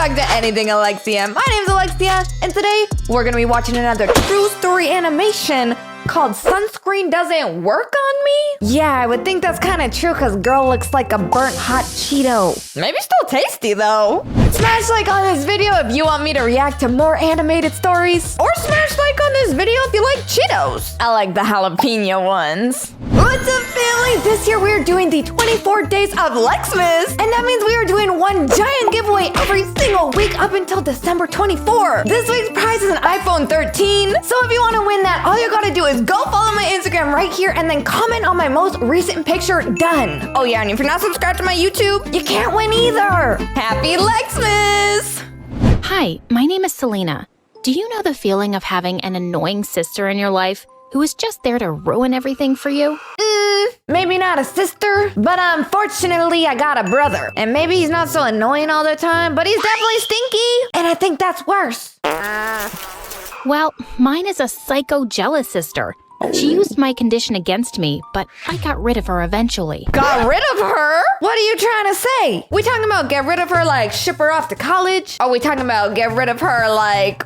back to Anything Alexia. My name's Alexia, and today we're gonna be watching another true story animation called Sunscreen Doesn't Work on Me? Yeah, I would think that's kind of true because girl looks like a burnt hot Cheeto. Maybe still tasty though. Smash like on this video if you want me to react to more animated stories. Or smash like on this video if you like Cheetos. I like the jalapeno ones. What's up, family? This year we're doing the 24 days of Lexmas. And that means we are doing one giant giveaway every single week up until December 24. This week's prize is an iPhone 13. So if you want to win that, all you gotta do is go follow my Instagram right here and then comment on my most recent picture. Done. Oh yeah, and if you're not subscribed to my YouTube, you can't win either. Happy Lexmas! Hi, my name is Selena. Do you know the feeling of having an annoying sister in your life who is just there to ruin everything for you? Maybe not a sister, but unfortunately I got a brother. And maybe he's not so annoying all the time, but he's definitely stinky. And I think that's worse. Well, mine is a psycho jealous sister. She used my condition against me, but I got rid of her eventually. Got rid of her? What are you trying to say? We talking about get rid of her like ship her off to college? Or we talking about get rid of her like...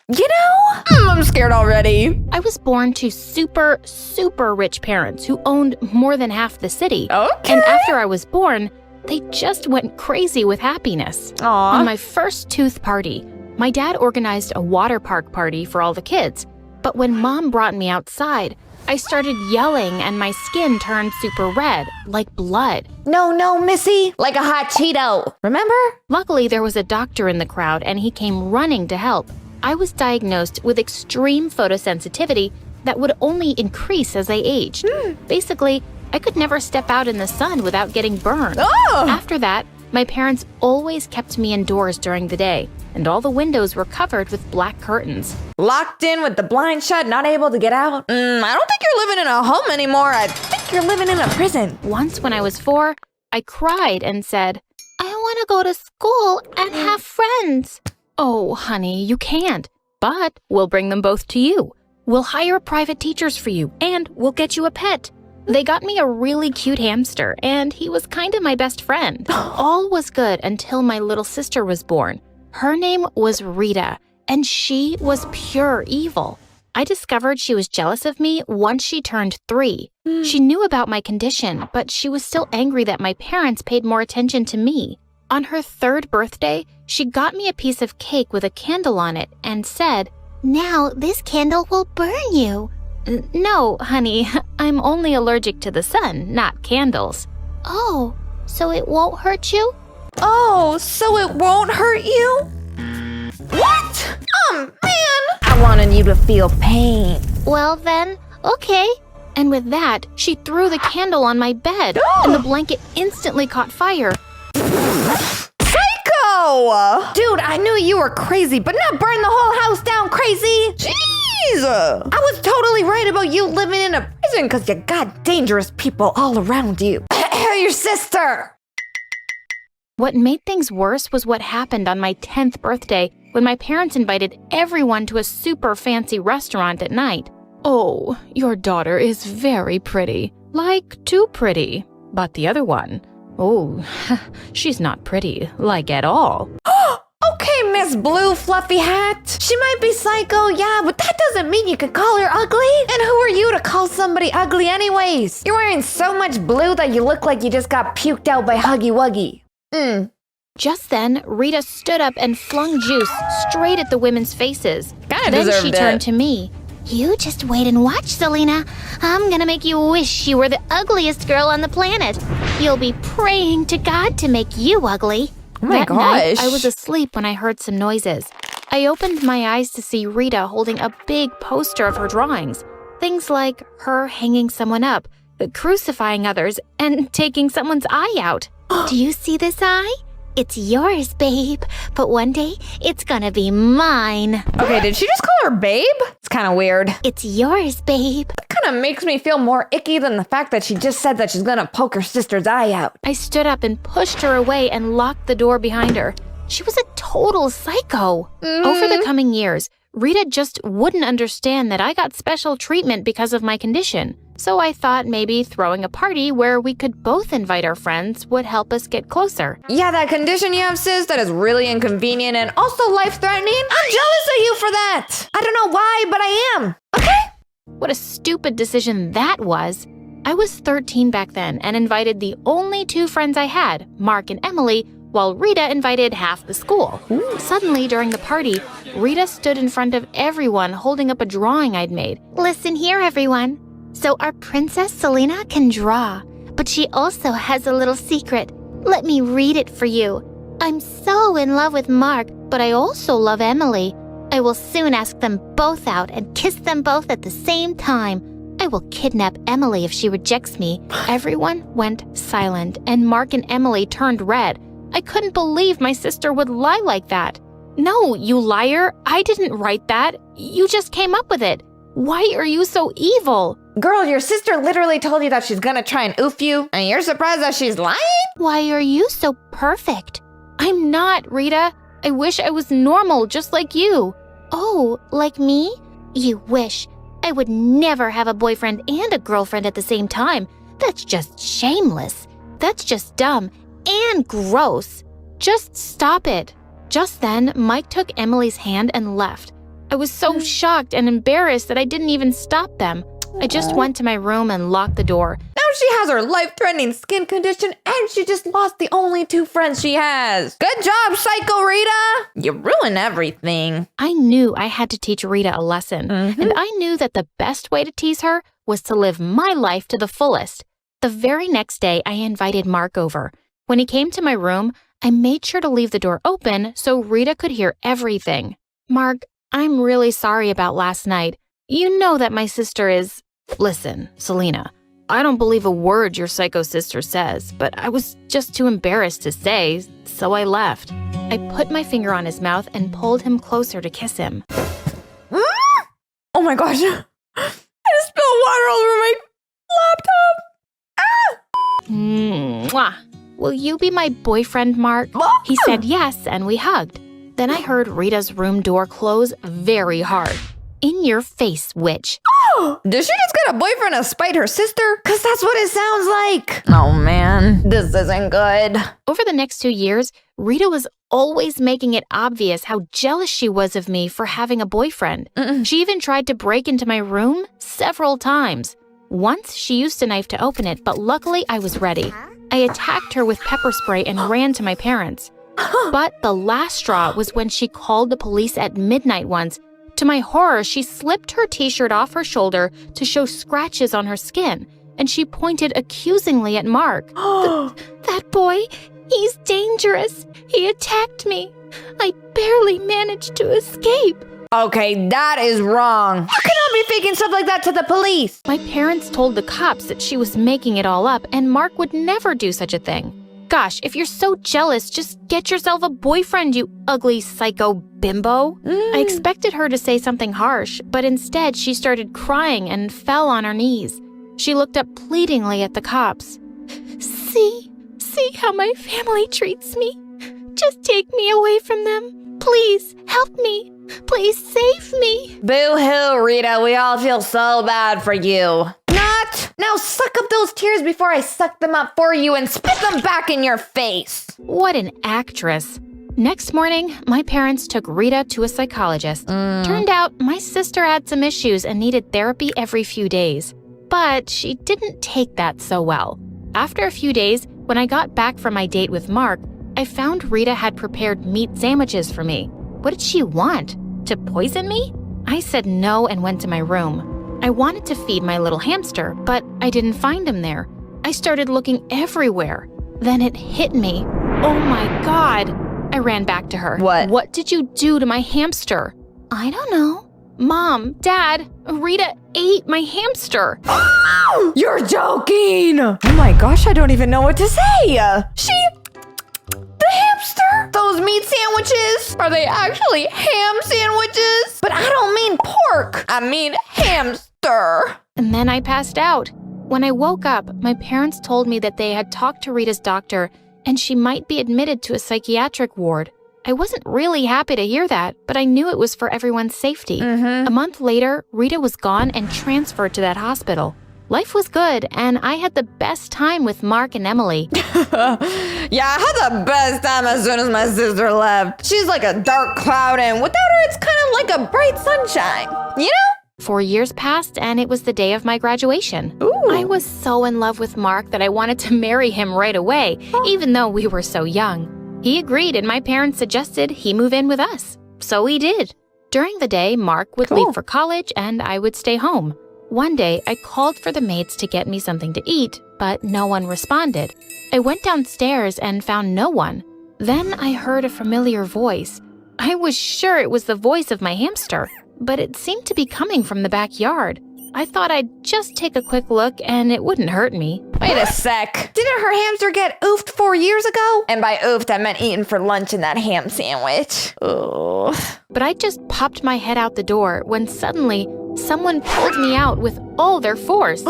You know, I'm scared already. I was born to super rich parents who owned more than half the city. Okay. And after I was born, they just went crazy with happiness. Aww. On my first tooth party, my dad organized a water park party for all the kids. But when Mom brought me outside, I started yelling and my skin turned super red, like blood. No, Missy. Like a hot Cheeto. Remember? Luckily, there was a doctor in the crowd and he came running to help. I was diagnosed with extreme photosensitivity that would only increase as I aged. Basically, I could never step out in the sun without getting burned. Oh! After that, my parents always kept me indoors during the day, and all the windows were covered with black curtains. Locked in with the blind shut, not able to get out? I don't think you're living in a home anymore. I think you're living in a prison. Once when I was 4, I cried and said, I want to go to school and have friends. Oh, honey, you can't. But we'll bring them both to you. We'll hire private teachers for you, and we'll get you a pet. They got me a really cute hamster, and he was kind of my best friend. All was good until my little sister was born. Her name was Rita, and she was pure evil. I discovered she was jealous of me once she turned 3. She knew about my condition, but she was still angry that my parents paid more attention to me. On her 3rd birthday, she got me a piece of cake with a candle on it and said, Now this candle will burn you. No, honey, I'm only allergic to the sun, not candles. Oh, so it won't hurt you? Oh, so it won't hurt you? What? Oh, man. I wanted you to feel pain. Well then, okay. And with that, she threw the candle on my bed, and the blanket instantly caught fire. Psycho! Dude, I knew you were crazy, but not burn the whole house down crazy. Jeez! I was totally right about you living in a prison because you got dangerous people all around you. Your sister! What made things worse was what happened on my 10th birthday when my parents invited everyone to a super fancy restaurant at night. Oh, your daughter is very pretty. Like, too pretty. But the other one, oh, she's not pretty, like at all. Okay, Miss Blue Fluffy Hat. She might be psycho, yeah, but that doesn't mean you can call her ugly. And who are you to call somebody ugly anyways? You're wearing so much blue that you look like you just got puked out by Huggy Wuggy. Just then, Rita stood up and flung juice straight at the women's faces. Then she turned to me. You just wait and watch, Selena. I'm gonna make you wish you were the ugliest girl on the planet. You'll be praying to God to make you ugly. Oh my That gosh. night, I was asleep when I heard some noises. I opened my eyes to see Rita holding a big poster of her drawings. Things like her hanging someone up, crucifying others, and taking someone's eye out. Do you see this eye? It's yours, babe. But one day, it's gonna be mine. Okay, did she just call her babe? It's kind of weird. It's yours, babe. That kind of makes me feel more icky than the fact that she just said that she's gonna poke her sister's eye out. I stood up and pushed her away and locked the door behind her. She was a total psycho. Over the coming years, Rita just wouldn't understand that I got special treatment because of my condition. So I thought maybe throwing a party where we could both invite our friends would help us get closer. Yeah, that condition you have, sis, that is really inconvenient and also life-threatening. I'm jealous of you for that. I don't know why, but I am. Okay? What a stupid decision that was. I was 13 back then and invited the only two friends I had, Mark and Emily, while Rita invited half the school. Suddenly, during the party, Rita stood in front of everyone holding up a drawing I'd made. Listen here, everyone. So our princess Selena can draw, but she also has a little secret. Let me read it for you. I'm so in love with Mark, but I also love Emily. I will soon ask them both out and kiss them both at the same time. I will kidnap Emily if she rejects me. Everyone went silent, and Mark and Emily turned red. I couldn't believe my sister would lie like that. No, you liar. I didn't write that. You just came up with it. Why are you so evil? Girl, your sister literally told you that she's gonna try and oof you, and you're surprised that she's lying? Why are you so perfect? I'm not, Rita. I wish I was normal just like you. Oh, like me? You wish. I would never have a boyfriend and a girlfriend at the same time. That's just shameless. That's just dumb and gross. Just stop it. Just then, Mike took Emily's hand and left. I was so shocked and embarrassed that I didn't even stop them. I just went to my room and locked the door. Now she has her life-threatening skin condition and she just lost the only two friends she has. Good job, Psycho Rita! You ruined everything. I knew I had to teach Rita a lesson, and I knew that the best way to tease her was to live my life to the fullest. The very next day, I invited Mark over. When he came to my room, I made sure to leave the door open so Rita could hear everything. Mark, I'm really sorry about last night. You know that my sister is... Listen, Selena, I don't believe a word your psycho sister says, but I was just too embarrassed to say, so I left. I put my finger on his mouth and pulled him closer to kiss him. Oh my gosh. I just spilled water all over my laptop. Mwah. Will you be my boyfriend, Mark? He said yes, and we hugged. Then I heard Rita's room door close very hard. In your face, witch. Did she just get a boyfriend to spite her sister? Because that's what it sounds like. Oh man, this isn't good. Over the next 2 years, Rita was always making it obvious how jealous she was of me for having a boyfriend. She even tried to break into my room several times. Once, she used a knife to open it, but luckily I was ready. I attacked her with pepper spray and ran to my parents. But the last straw was when she called the police at midnight once. To my horror, she slipped her t-shirt off her shoulder to show scratches on her skin, and she pointed accusingly at Mark. That boy, he's dangerous. He attacked me. I barely managed to escape. Okay, that is wrong. You cannot be faking stuff like that to the police. My parents told the cops that she was making it all up, and Mark would never do such a thing. Gosh, if you're so jealous, just get yourself a boyfriend, you ugly psycho bimbo. I expected her to say something harsh, but instead she started crying and fell on her knees. She looked up pleadingly at the cops. See how my family treats me. Just take me away from them. Please, help me. Please save me. Boo-hoo, Rita. We all feel so bad for you. Not. Now suck up those tears before I suck them up for you and spit them back in your face. What an actress. Next morning, my parents took Rita to a psychologist. Turned out my sister had some issues and needed therapy every few days. But she didn't take that so well. After a few days, when I got back from my date with Mark, I found Rita had prepared meat sandwiches for me. What did she want? To poison me? I said no and went to my room. I wanted to feed my little hamster, but I didn't find him there. I started looking everywhere. Then it hit me. Oh my God. I ran back to her. What did you do to my hamster? I don't know. Mom, Dad, Rita ate my hamster. You're joking. Oh my gosh, I don't even know what to say. The hamster? Those meat sandwiches? Are they actually ham sandwiches? But I don't mean pork. I mean hamster. And then I passed out. When I woke up, my parents told me that they had talked to Rita's doctor and she might be admitted to a psychiatric ward. I wasn't really happy to hear that, but I knew it was for everyone's safety. A month later, Rita was gone and transferred to that hospital. Life was good, and I had the best time with Mark and Emily. Yeah, I had the best time as soon as my sister left. She's like a dark cloud, and without her, it's kind of like a bright sunshine. You know? 4 years passed, and it was the day of my graduation. Ooh. I was so in love with Mark that I wanted to marry him right away, even though we were so young. He agreed, and my parents suggested he move in with us. So he did. During the day, Mark would leave for college, and I would stay home. One day, I called for the maids to get me something to eat, but no one responded. I went downstairs and found no one. Then I heard a familiar voice. I was sure it was the voice of my hamster, but it seemed to be coming from the backyard. I thought I'd just take a quick look and it wouldn't hurt me. Wait a sec. Didn't her hamster get oofed 4 years ago? And by oofed, I meant eaten for lunch in that ham sandwich. Ugh. But I just popped my head out the door when suddenly someone pulled me out with all their force.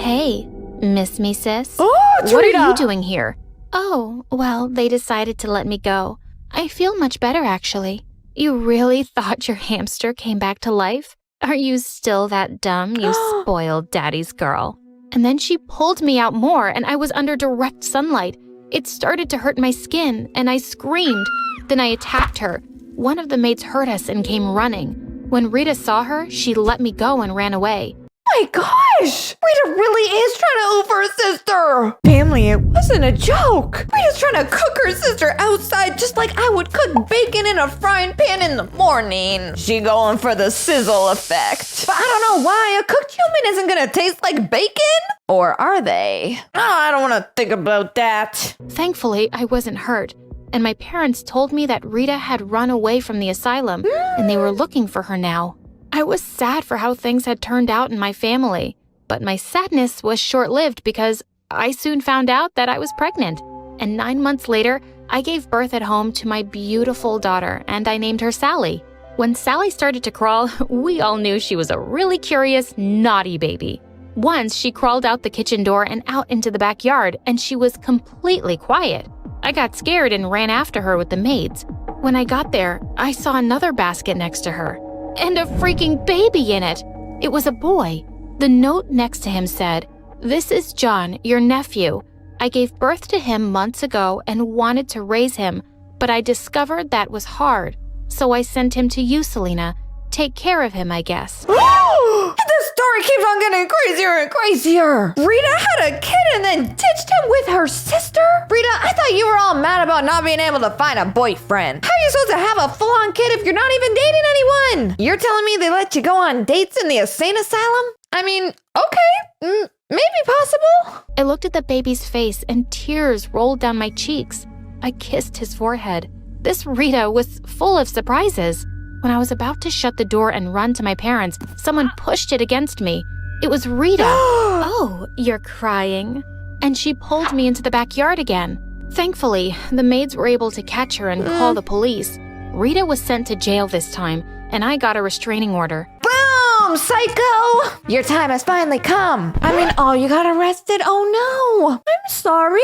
Hey, miss me, sis? Oh, it's What Rita. are you doing here? Oh, well, they decided to let me go. I feel much better, actually. You really thought your hamster came back to life? Are you still that dumb, you spoiled daddy's girl? And then she pulled me out more, and I was under direct sunlight. It started to hurt my skin, and I screamed. Then I attacked her. One of the maids heard us and came running. When Rita saw her, she let me go and ran away. My gosh! Rita really is trying to oof her sister! Family, it wasn't a joke! Rita's trying to cook her sister outside just like I would cook bacon in a frying pan in the morning. She going for the sizzle effect. But I don't know why a cooked human isn't gonna taste like bacon? Or are they? Oh, I don't want to think about that. Thankfully, I wasn't hurt, and my parents told me that Rita had run away from the asylum, and they were looking for her now. I was sad for how things had turned out in my family, but my sadness was short-lived because I soon found out that I was pregnant. And 9 months later, I gave birth at home to my beautiful daughter, and I named her Sally. When Sally started to crawl, we all knew she was a really curious, naughty baby. Once, she crawled out the kitchen door and out into the backyard, and she was completely quiet. I got scared and ran after her with the maids. When I got there, I saw another basket next to her. And a freaking baby in it! It was a boy. The note next to him said, "This is John, your nephew. I gave birth to him months ago and wanted to raise him, but I discovered that was hard. So I sent him to you, Selena. Take care of him, I guess." The story keeps on getting crazier and crazier. Rita had a kid and then ditched him with her sister? Rita, I thought you were all mad about not being able to find a boyfriend. How are you supposed to have a full-on kid if you're not even dating anyone? You're telling me they let you go on dates in the insane asylum? I mean, okay, maybe possible. I looked at the baby's face and tears rolled down my cheeks. I kissed his forehead. This Rita was full of surprises. When I was about to shut the door and run to my parents, someone pushed it against me. It was Rita. Oh, you're crying. And she pulled me into the backyard again. Thankfully, the maids were able to catch her and call the police. Rita was sent to jail this time, and I got a restraining order. Boom, psycho! Your time has finally come. I mean, oh, you got arrested? Oh no, I'm sorry.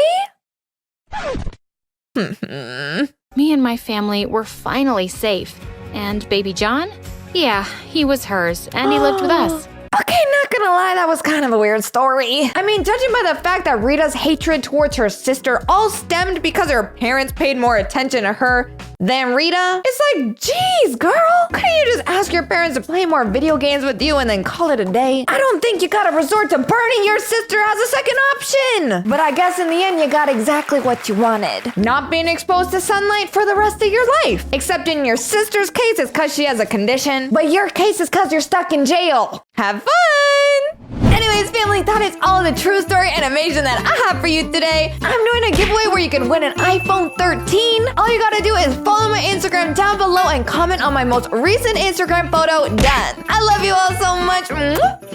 Me and my family were finally safe. And baby John? Yeah, he was hers, and he lived with us. Okay, not gonna lie, that was kind of a weird story. I mean, judging by the fact that Rita's hatred towards her sister all stemmed because her parents paid more attention to her than Rita, it's like, geez, girl, couldn't you just ask your parents to play more video games with you and then call it a day? I don't think you gotta resort to burning your sister as a second option. But I guess in the end, you got exactly what you wanted. Not being exposed to sunlight for the rest of your life. Except in your sister's case, it's because she has a condition, but your case is because you're stuck in jail. Have fun! Anyways, family, that is all the true story animation that I have for you today. I'm doing a giveaway where you can win an iPhone 13. All you gotta do is follow my Instagram down below and comment on my most recent Instagram photo. Done. I love you all so much.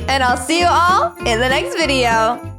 And I'll see you all in the next video.